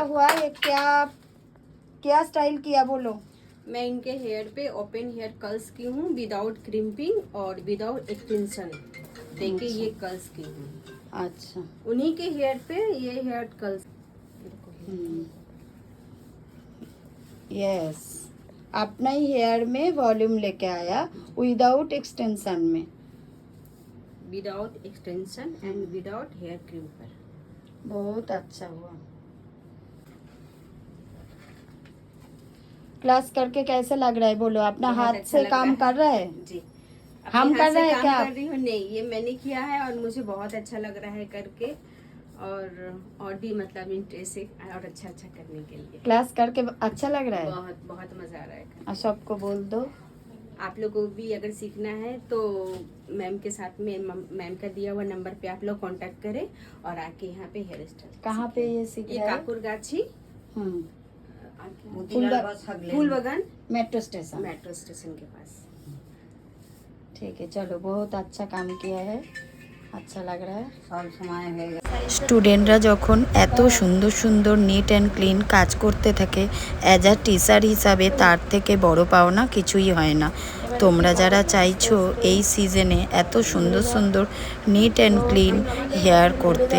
हुआ, ये क्या स्टाइल किया बोलो। मैं इनके हेयर पे ओपन हेयर कर्ल्स की हूँ, विदाउट क्रिम्पिंग और विदाउट एक्सटेंशन देके ये कर्ल्स की हूँ। अच्छा, उन्हीं के हेयर पे ये हेयर कर्ल्स। यस, अपना ही हेयर में वॉल्यूम लेके आया, विदाउट एक्सटेंशन में, without extension and without hair crimper. बहुत अच्छा हुआ। क्लास करके कैसे लग रहा है बोलो, अपना हाथ अच्छा से लग काम रहा है। कर रहा है जी, हम कर रहे हैं क्या कर रही हूँ? नहीं, ये मैंने किया है और मुझे बहुत अच्छा लग रहा है करके, और भी मतलब इंटरेस्ट है और अच्छा करने के लिए। क्लास करके अच्छा लग रहा है, बहुत बहुत मजा आ रहा है। और सबको बोल दो, आप लोगों को भी अगर सीखना है तो मैम के साथ में, मैम का दिया हुआ नंबर पे आप लोग कांटेक्ट करें और आके यहाँ पे हेयर स्टाइल। कहाँ पे ये सीख ये रहा है? काकुरगाछी, फूल फूलबागान, मेट्रो स्टेशन के पास। ठीक है, चलो बहुत अच्छा काम किया है, अच्छा लग रहा है। सब समय है। স্টুডেন্টরা যখন এত সুন্দর সুন্দর নিট অ্যান্ড ক্লিন কাজ করতে থাকে, অ্যাজ আ টিচার হিসাবে তার থেকে বড় পাওনা কিছুই হয় না। তোমরা যারা চাইছো এই সিজনে এত সুন্দর সুন্দর নিট অ্যান্ড ক্লিন হেয়ার করতে,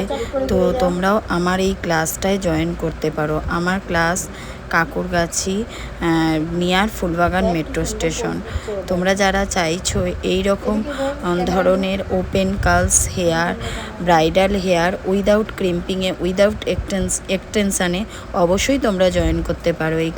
তো তোমরাও আমার এই ক্লাসটায় জয়েন করতে পারো। আমার class Kankurgachi, near Phoolbagan metro station. তোমরা যারা চাইছো এই রকম ধরনের open curls hair, bridal hair without ক্রিম্পিংয়ে, উইদাউট এক্সটেনশানে অবশ্যই তোমরা জয়েন করতে পারো এই